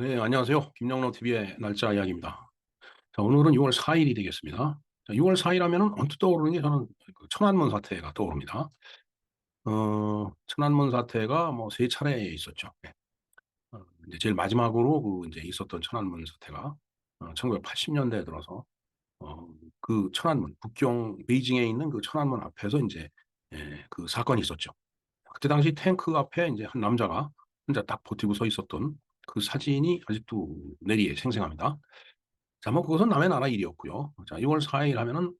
네, 안녕하세요. 김영로 TV의 날짜 이야기입니다. 자, 오늘은 6월 4일이 되겠습니다. 자, 6월 4일 하면은 언뜻 떠오르는 게 저는 그 천안문 사태가 떠오릅니다. 천안문 사태가 뭐 세 차례 있었죠. 네. 이제 제일 마지막으로 그 이제 있었던 천안문 사태가 1980년대에 들어서 그 천안문 북경 베이징에 있는 그 천안문 앞에서 이제 그 사건이 있었죠. 그때 당시 탱크 앞에 이제 한 남자가 혼자 딱 버티고 서 있었던 그 사진이 아직도 뇌리에 생생합니다. 자, 뭐 그것은 남의 나라 일이었고요. 자, 6월 4일 하면은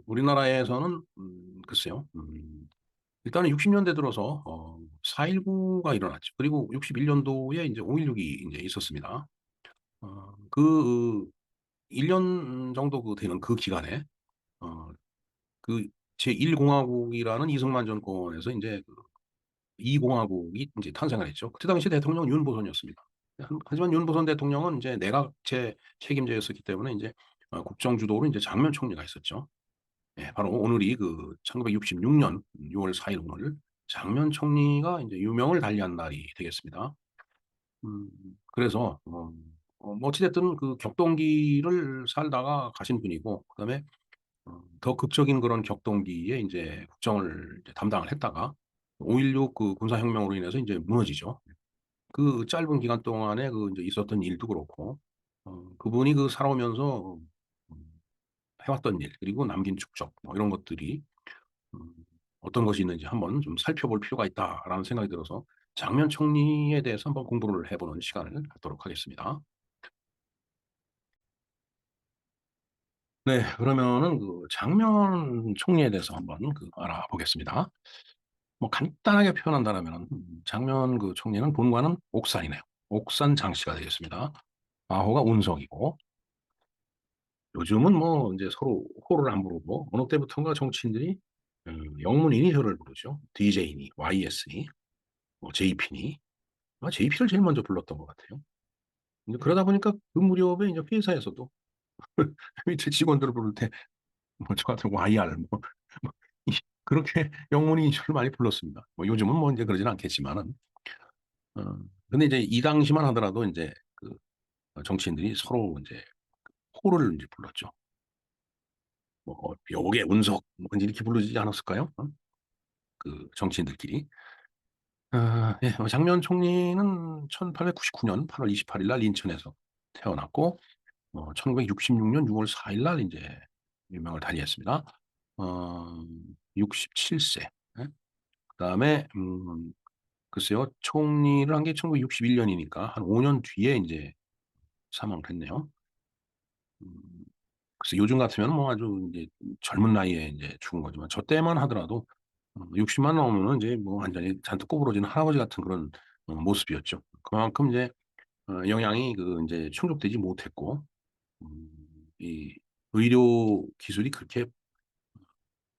우리나라에서는 글쎄요. 일단은 60년대 들어서 4.19가 일어났죠. 그리고 61년도에 이제 5.16이 이제 있었습니다. 그 1년 정도 그 되는 그 기간에 어, 그 제1공화국이라는 이승만 정권에서 이제 그 2공화국이 이제 탄생을 했죠. 그때 당시 대통령은 윤보선이었습니다. 하지만 윤보선 대통령은 이제 내각제 책임자였었기 때문에 이제 국정 주도로 이제 장면 총리가 있었죠. 예, 바로 오늘이 그 1966년 6월 4일 오늘 장면 총리가 이제 유명을 달리한 날이 되겠습니다. 음, 그래서 뭐 어찌됐든 그 격동기를 살다가 가신 분이고, 그다음에 더 극적인 그런 격동기에 이제 국정을 이제 담당을 했다가 5.16 그 군사혁명으로 인해서 이제 무너지죠. 그 짧은 기간 동안에 그 이제 있었던 일도 그렇고, 그분이 그 살아오면서 해왔던 일, 그리고 남긴 축적, 뭐 이런 것들이 음, 어떤 것이 있는지 한번 좀 살펴볼 필요가 있다라는 생각이 들어서 장면 총리에 대해서 한번 공부를 해보는 시간을 갖도록 하겠습니다. 네, 그러면은 그 장면 총리에 대해서 한번 그 알아보겠습니다. 뭐 간단하게 표현한다면 장면 그 총리는 본관은 옥산이네요. 옥산 장씨가 되겠습니다. 아호가 운석이고, 요즘은 뭐 이제 서로 호를 안 부르고 어느 때부턴가 정치인들이 영문 이니셜을 부르죠. DJ니, YS니, 뭐 JP니. JP를 제일 먼저 불렀던 것 같아요. 근데 그러다 보니까 그 무렵에 이제 회사에서도 밑에 직원들을 부를 때 뭐 저 같은 YR 뭐, 뭐 그렇게 영문 이니셜을 많이 불렀습니다. 뭐 요즘은 뭐 이제 그러진 않겠지만은 어, 근데 이제 이 당시만 하더라도 이제 그 정치인들이 서로 이제 호를 이제 불렀죠. 뭐 묘의 운석 뭐 이렇게 부르지 않았을까요? 그 정치인들끼리. 예, 장면 총리는 1899년 8월 28일 날 인천에서 태어났고, 1966년 6월 4일 날 이제 유명을 달리했습니다. 어, 67세. 그다음에 글쎄요, 총리를 한 게 1961년이니까 한 5년 뒤에 이제 사망을 했네요. 음, 글쎄 요즘 같으면 뭐 아주 이제 젊은 나이에 이제 죽은 거지만 저 때만 하더라도 60만 넘으면 이제 뭐 완전히 잔뜩 꼬부러진 할아버지 같은 그런 모습이었죠. 그만큼 이제 영양이 그 이제 충족되지 못했고, 이 의료 기술이 그렇게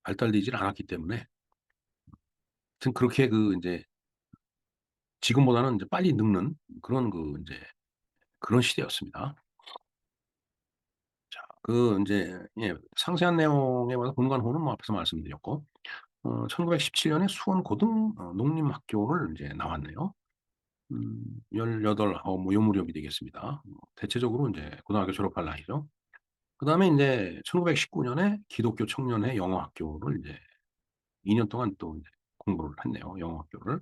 발달되질 않았기 때문에 하여튼 그렇게 그 이제 지금보다는 이제 빨리 늙는 그런 그 이제 그런 시대였습니다. 자, 그 이제 예, 상세한 내용에 관해서 본관호는 뭐 앞에서 말씀드렸고, 1917년에 수원 고등 농림학교를 이제 나왔네요. 18, 뭐 요 무렵이 되겠습니다. 대체적으로 이제 고등학교 졸업할 나이죠. 그다음에 이제 1919년에 기독교 청년회 영어학교를 이제 2년 동안 또 이제 공부를 했네요. 영어학교를.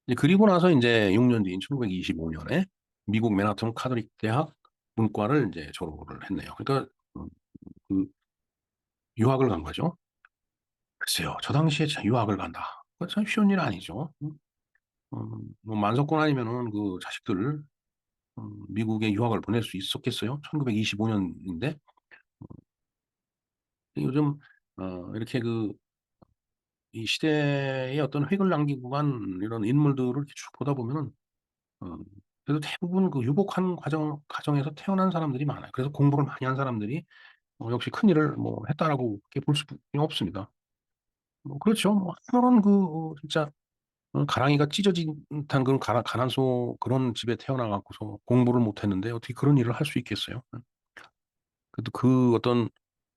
이제 그리고 나서 이제 6년 뒤인 1925년에 미국 맨하튼 카톨릭 대학 문과를 이제 졸업을 했네요. 그러니까 그 유학을 간 거죠. 글쎄요, 저 당시에 참 유학을 간다. 그거 참 쉬운 일 아니죠. 뭐 만석권 아니면은 그 자식들 미국에 유학을 보낼 수 있었겠어요? 1925년인데 요즘 이렇게 그 이 시대의 어떤 획을 남기고 간 이런 인물들을 이렇게 쭉 보다 보면은 어, 그래도 대부분 그 유복한 가정에서 태어난 사람들이 많아요. 그래서 공부를 많이 한 사람들이 역시 큰 일을 뭐 했다라고 볼 수는 없습니다. 뭐 그렇죠. 뭐 아무런 그 진짜 가랑이가 찢어진 듯한 그런 가난소 그런 집에 태어나 갖고서 공부를 못 했는데 어떻게 그런 일을 할 수 있겠어요? 그래도 그 어떤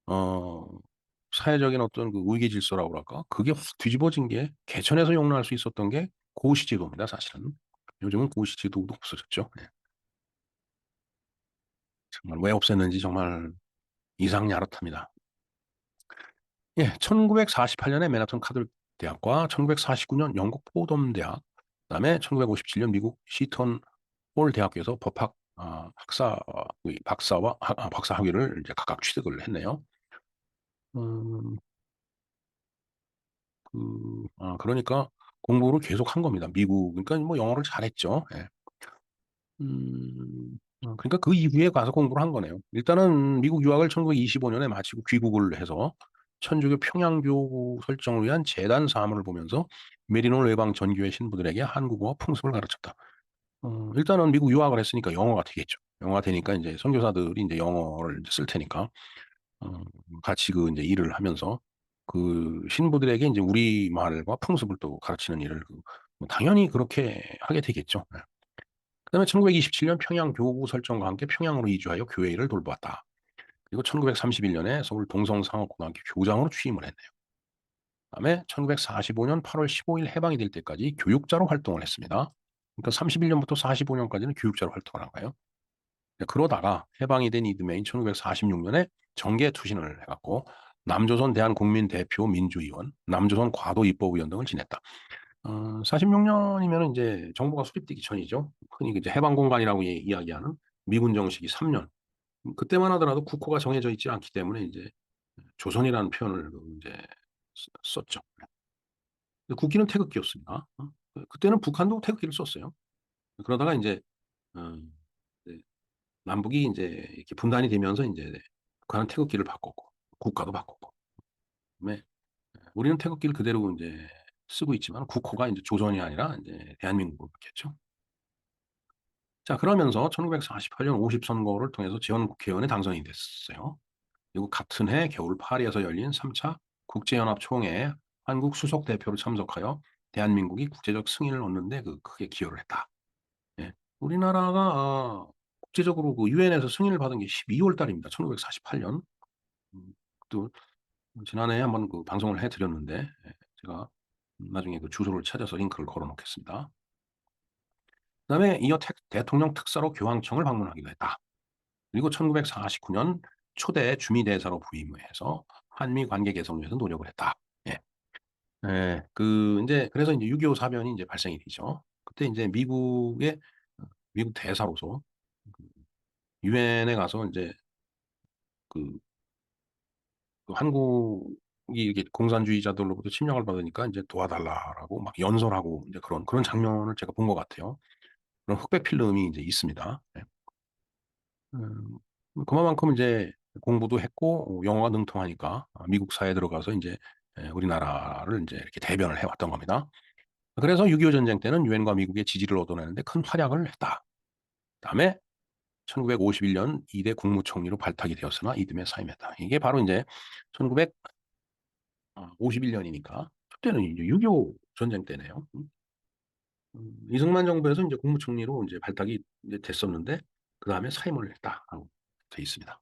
어 사회적인 어떤 그 위계 질서라고 그럴까? 그게 확 뒤집어진 게 개천에서 용납할 수 있었던 게 고시제도입니다, 사실은. 요즘은 고시제도도 없어졌죠. 예. 정말 왜 없앴는지 정말 이상야릇합니다. 예, 1948년에 맨하튼 카톨릭 대학과 1949년 영국 포덤 대학, 그다음에 1957년 미국 시턴 홀 대학교에서 법학 박사 학위를 이제 각각 취득을 했네요. 음, 그러니까 공부를 계속 한 겁니다. 미국, 그러니까 뭐 영어를 잘했죠. 예. 그러니까 그 이후에 가서 공부를 한 거네요. 일단은 미국 유학을 1925년에 마치고 귀국을 해서 천주교 평양교구 설정을 위한 재단 사업을 보면서 메리노 외방 전교회 신부들에게 한국어 풍습을 가르쳤다. 일단은 미국 유학을 했으니까 영어가 되겠죠. 영어가 되니까 이제 선교사들이 이제 영어를 이제 쓸 테니까 어, 같이 그 이제 일을 하면서 그 신부들에게 이제 우리 말과 풍습을 또 가르치는 일을 뭐 당연히 그렇게 하게 되겠죠. 네. 그다음에 1927년 평양 교구 설정과 함께 평양으로 이주하여 교회 일을 돌보았다. 그리고 1931년에 서울 동성상업고등학교 교장으로 취임을 했네요. 그다음에 1945년 8월 15일 해방이 될 때까지 교육자로 활동을 했습니다. 그러니까 31년부터 45년까지는 교육자로 활동을 한 거예요. 그러다가 해방이 된 이듬해인 1946년에 정계 투신을 해갖고 남조선 대한국민대표 민주위원, 남조선 과도입법위원 등을 지냈다. 46년이면 이제 정부가 수립되기 전이죠. 흔히 이제 해방공간이라고 이야기하는 미군 정식이 3년. 그때만 하더라도 국호가 정해져 있지 않기 때문에 이제 조선이라는 표현을 이제 썼죠. 국기는 태극기였습니다. 그때는 북한도 태극기를 썼어요. 그러다가 이제 어, 네, 남북이 이제 이렇게 분단이 되면서 이제 북한은 태극기를 바꿨고 국가도 바꿨고, 그다음에 우리는 태극기를 그대로 이제 쓰고 있지만 국호가 이제 조선이 아니라 이제 대한민국으로 바뀌었죠. 자, 그러면서 1948년 50선거를 통해서 지원국회의원에 당선이 됐어요. 그리고 같은 해 겨울 파리에서 열린 3차 국제연합 총회에 한국 수석 대표로 참석하여 대한민국이 국제적 승인을 얻는 데 크게 기여를 했다. 예. 우리나라가 국제적으로 그 유엔에서 승인을 받은 게 12월 달입니다. 1948년. 또 지난해에 한번 그 방송을 해 드렸는데, 예, 제가 나중에 그 주소를 찾아서 링크를 걸어 놓겠습니다. 그다음에 이어 대통령 특사로 교황청을 방문하기도 했다. 그리고 1949년 초대 주미대사로 부임해서 한미 관계 개선을 위해서 노력을 했다. 예. 예. 그래서 이제 6.25 사변이 이제 발생이 되죠. 그때 이제 미국 대사로서 그 유엔에 가서 이제 그 한국이 이렇게 공산주의자들로부터 침략을 받으니까 이제 도와달라라고 막 연설하고 이제 그런 장면을 제가 본 것 같아요. 그런 흑백 필름이 이제 있습니다. 네. 음, 그만큼 이제 공부도 했고 영어가 능통하니까 미국 사회에 들어가서 이제 우리나라를 이제 이렇게 대변을 해왔던 겁니다. 그래서 6.25 전쟁 때는 유엔과 미국의 지지를 얻어내는데 큰 활약을 했다. 그다음에 1951년 2대 국무총리로 발탁이 되었으나 이듬해 사임했다. 이게 바로 이제 1951년이니까 그때는 이제 6.25 전쟁 때네요. 이승만 정부에서 이제 국무총리로 이제 발탁이 이제 됐었는데 그 다음에 사임을 했다라고 돼 있습니다.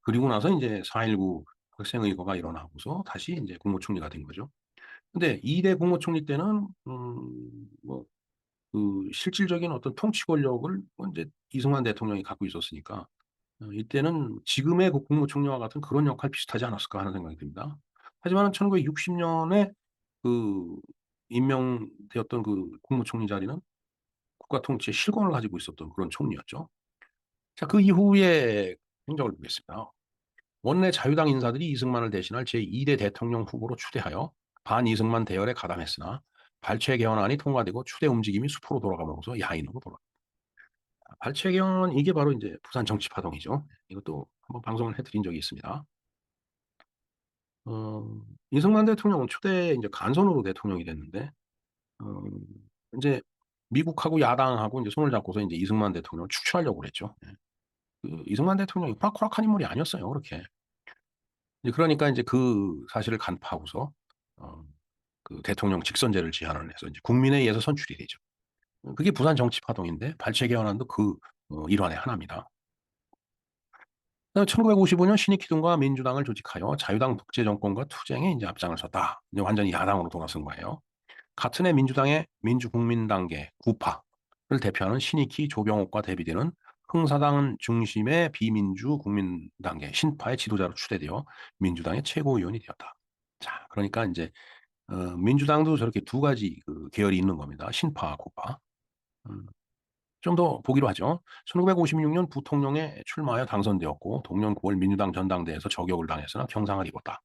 그리고 나서 이제 4.19 학생의거가 일어나고서 다시 이제 국무총리가 된 거죠. 근데 2대 국무총리 때는 뭐 그 실질적인 어떤 통치 권력을 뭐 이제 이승만 대통령이 갖고 있었으니까 이때는 지금의 그 국무총리와 같은 그런 역할 비슷하지 않았을까 하는 생각이 듭니다. 하지만 1960년에 그 임명되었던 그 국무총리 자리는 국가 통치의 실권을 가지고 있었던 그런 총리였죠. 자, 그 이후의 행적을 보겠습니다. 원내 자유당 인사들이 이승만을 대신할 제2대 대통령 후보로 추대하여 반이승만 대열에 가담했으나 발췌 개헌안이 통과되고 추대 움직임이 수포로 돌아가면서 야인으로 돌아갑니다. 발췌 개헌 이게 바로 이제 부산 정치 파동이죠. 이것도 한번 방송을 해드린 적이 있습니다. 이승만 대통령은 초대 이제 간선으로 대통령이 됐는데 어, 이제 미국하고 야당하고 이제 손을 잡고서 이제 이승만 대통령을 축출하려고 그랬죠. 예. 이승만 대통령이 호락호락한 인물이 아니었어요. 그렇게. 이제 그러니까 이제 그 사실을 간파하고서 어, 그 대통령 직선제를 제안을 해서 이제 국민에 의해서 선출이 되죠. 그게 부산 정치 파동인데 발췌 개헌안도 일환의 하나입니다. 1955년 신익희동과 민주당을 조직하여 자유당 독재 정권과 투쟁에 이제 앞장을 섰다. 이제 완전히 야당으로 돌아선 거예요. 같은 해 민주당의 민주국민당계 구파를 대표하는 신익희, 조병옥과 대비되는 흥사당 중심의 비민주 국민당계 신파의 지도자로 추대되어 민주당의 최고위원이 되었다. 자, 그러니까 이제 민주당도 저렇게 두 가지 그 계열이 있는 겁니다. 신파, 고파. 음, 좀 더 보기로 하죠. 1956년 부통령에 출마하여 당선되었고 동년 9월 민주당 전당대회에서 저격을 당했으나 경상을 입었다.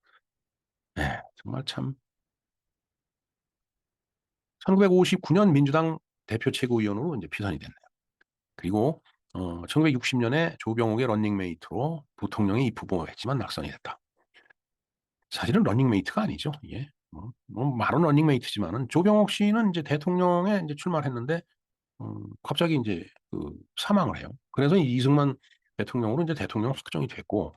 네, 정말 참. 1959년 민주당 대표 최고위원으로 이제 피선이 됐네요. 그리고 1960년에 조병옥의 런닝메이트로 부통령에 입후보했지만 낙선이 됐다. 사실은 런닝메이트가 아니죠. 이게 말은 런닝메이트지만은 조병옥 씨는 이제 대통령에 이제 출마를 했는데 갑자기 이제 그 사망을 해요. 그래서 이승만 대통령으로 이제 대통령 확정이 됐고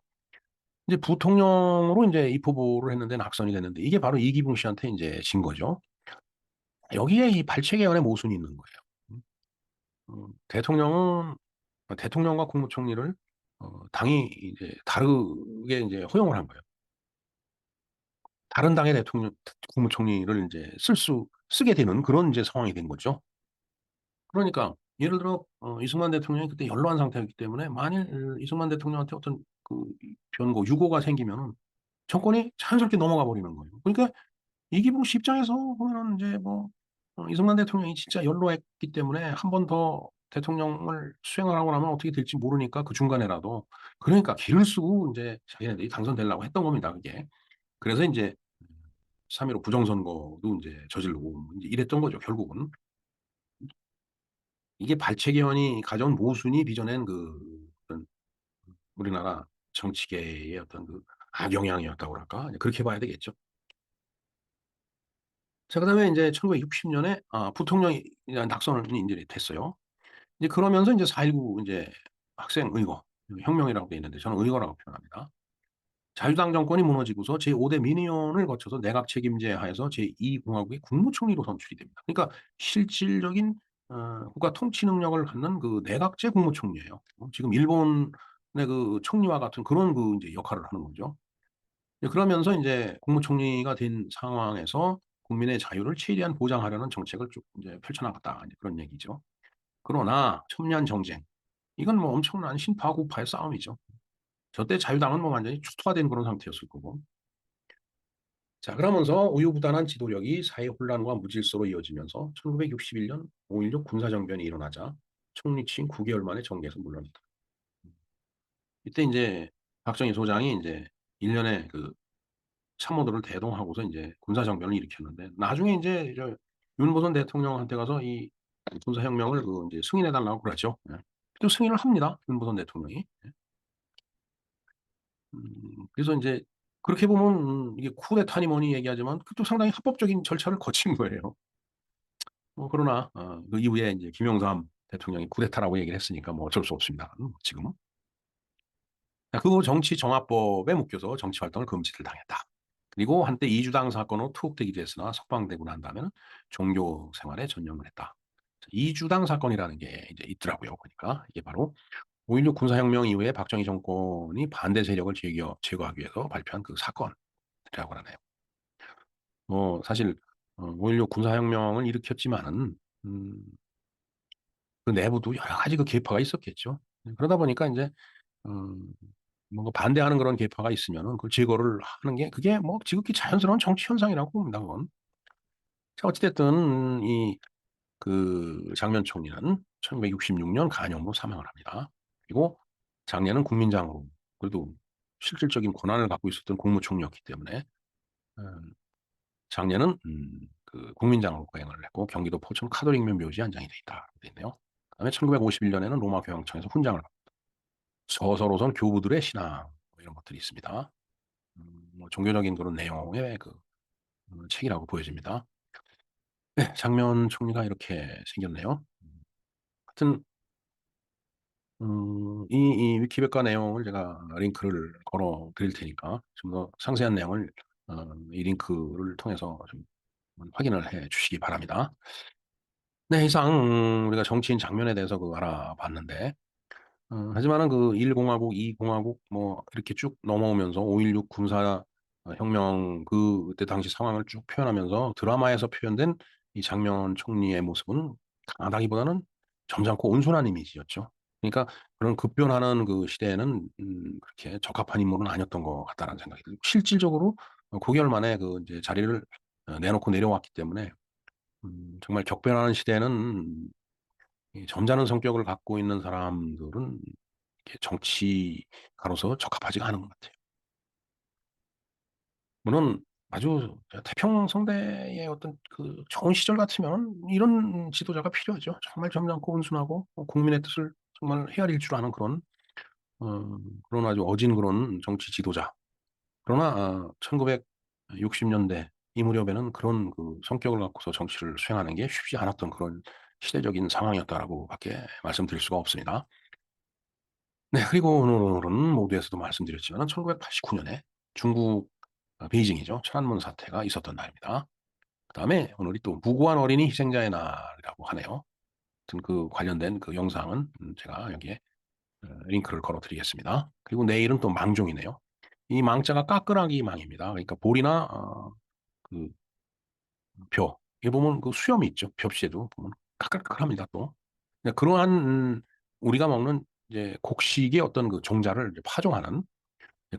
이제 부통령으로 이제 입후보를 했는데 낙선이 됐는데 이게 바로 이기붕 씨한테 이제 진 거죠. 여기에 이 발췌개헌의 모순이 있는 거예요. 대통령은 대통령과 국무총리를 당이 이제 다르게 이제 허용을 한 거예요. 다른 당의 대통령, 국무총리를 이제 쓰게 되는 그런 이제 상황이 된 거죠. 그러니까 예를 들어 이승만 대통령이 그때 연로한 상태였기 때문에 만일 이승만 대통령한테 어떤 그 변고, 유고가 생기면은 정권이 자연스럽게 넘어가 버리는 거예요. 그러니까 이기붕 씨 입장에서 보면은 이제 뭐 이승만 대통령이 진짜 연로했기 때문에 한 번 더 대통령을 수행을 하고 나면 어떻게 될지 모르니까 그 중간에라도 그러니까 기를 쓰고 이제 자기네들이 당선되려고 했던 겁니다, 그게. 그래서 인제 3.15 부정선거도 인제 저지르고 인제 이랬던 거죠, 결국은. 이게 발췌개헌이 가져온 모순이 빚어낸 그 어떤 우리나라 정치계의 어떤 그 악영향이었다고 그럴까? 그렇게 봐야 되겠죠. 자, 그다음에 인제 1960년에 부통령이 이제 낙선이 인제 됐어요. 이제 그러면서 인제 4.19 인제 학생 의거, 혁명이라고 돼 있는데 저는 의거라고 표현합니다. 자유당 정권이 무너지고서 제5대 민의원을 거쳐서 내각 책임제 하에서 제2공화국의 국무총리로 선출이 됩니다. 그러니까 실질적인 국가 통치 능력을 갖는 그 내각제 국무총리예요. 지금 일본의 그 총리와 같은 그런 그 이제 역할을 하는 거죠. 그러면서 인제 국무총리가 된 상황에서 국민의 자유를 최대한 보장하려는 정책을 쭉 인제 펼쳐나갔다. 이제 그런 얘기죠. 그러나 첨예한 정쟁, 이건 뭐 엄청난 신파 우파의 싸움이죠. 저때 자유당은 뭐 완전히 초토화된 그런 상태였을 거고. 자, 그러면서 우유부단한 지도력이 사회 혼란과 무질서로 이어지면서 1961년 5.16 군사정변이 일어나자 총리 취임 9개월 만에 정계에서 물러났다. 이때 인제 박정희 소장이 인제 일련의 그 참모들을 대동하고서 인제 군사정변을 일으켰는데 나중에 인제 윤보선 대통령한테 가서 이 군사혁명을 그 인제 승인해 달라고 그러죠. 예. 또 승인을 합니다, 윤보선 대통령이. 예. 그래서 인제 그렇게 보면 이게 쿠데타니 뭐니 얘기하지만 그것도 상당히 합법적인 절차를 거친 거예요. 그러나 그 이후에 인제 김영삼 대통령이 쿠데타라고 얘기를 했으니까 뭐 어쩔 수 없습니다, 지금은. 자, 그 후 정치 정합법에 묶여서 정치 활동을 금지를 당했다. 그리고 한때 이주당 사건으로 투옥되기도 했으나 석방되고 난 다음에는 종교 생활에 전념을 했다. 이주당 사건이라는 게 이제 있더라고요. 그러니까 이게 바로 5.16 군사혁명 이후에 박정희 정권이 반대 세력을 제거하기 위해서 발표한 그 사건이라고 하네요. 뭐 사실 5.16 군사혁명을 일으켰지만은 음 그 내부도 여러 가지 그 계파가 있었겠죠. 그러다 보니까 인제 음 뭔가 반대하는 그런 계파가 있으면은 그걸 제거를 하는 게 그게 뭐 지극히 자연스러운 정치 현상이라고 봅니다, 그건. 자, 어찌 됐든 이 그 장면 총리는 1966년 간염으로 사망을 합니다. 그리고 장례는 국민장으로 그래도 실질적인 권한을 갖고 있었던 국무총리였기 때문에 음 장례는 그 국민장으로 거행을 했고 경기도 포천 카톨릭묘 묘지에 안장이 돼 있다 돼 있네요. 그다음에 1951 년에는 로마 교황청에서 훈장을 받고 서서로선 교부들의 신앙 뭐 이런 것들이 있습니다. 뭐 종교적인 그런 내용의 그 책이라고 보여집니다. 네, 장면 총리가 이렇게 생겼네요. 하여튼 이 위키백과 내용을 제가 링크를 걸어 드릴 테니까 좀 더 상세한 내용을 이 링크를 통해서 좀 확인을 해 주시기 바랍니다. 네, 이상 우리가 정치인 장면에 대해서 그 알아봤는데 하지만은 그 1 공화국, 2 공화국 뭐 이렇게 쭉 넘어오면서 5.16 군사 혁명 그때 당시 상황을 쭉 표현하면서 드라마에서 표현된 이 장면 총리의 모습은 강하다기보다는 점잖고 온순한 이미지였죠. 그러니까 그런 급변하는 그 시대에는 그렇게 적합한 인물은 아니었던 것 같다는 생각이 들고 실질적으로 9개월 만에 그 이제 자리를 내놓고 내려왔기 때문에 정말 격변하는 시대에는 이 점잖은 성격을 갖고 있는 사람들은 이렇게 정치가로서 적합하지가 않은 것 같아요. 물론 아주 태평성대의 어떤 그 좋은 시절 같으면 이런 지도자가 필요하죠. 정말 점잖고 온순하고 국민의 뜻을 정말 헤아릴 줄 아는 그런 아주 어진 그런 정치 지도자. 그러나 1960 년대 이 무렵에는 그런 그 성격을 갖고서 정치를 수행하는 게 쉽지 않았던 그런 시대적인 상황이었다라고 밖에 말씀드릴 수가 없습니다. 네, 그리고 오늘은 모두에서도 말씀드렸지만 1989 년에 중국 베이징이죠. 천안문 사태가 있었던 날입니다. 그다음에 오늘이 또 무고한 어린이 희생자의 날이라고 하네요. 하여튼 그 관련된 그 영상은 제가 여기에 링크를 걸어 드리겠습니다. 그리고 내일은 또 망종이네요. 이 망자가 까끄라기 망입니다. 그러니까 볼이나 그 벼. 이게 보면 그 수염이 있죠. 벽시에도 보면 까끌까끌합니다 또. 그러니까 그러한 우리가 먹는 이제 곡식의 어떤 그 종자를 이제 파종하는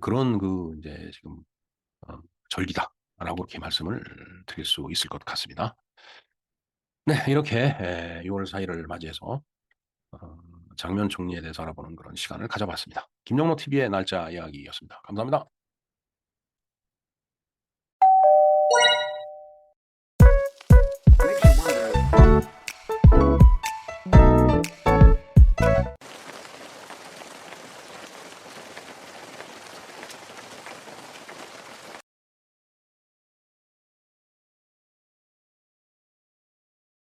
그런 그 이제 지금 어 절기다라고 이렇게 말씀을 드릴 수 있을 것 같습니다. 네, 이렇게 6월 4 일을 맞이해서 어 장면 총리에 대해서 알아보는 그런 시간을 가져봤습니다. 김영로 TV의 날짜 이야기였습니다. 감사합니다.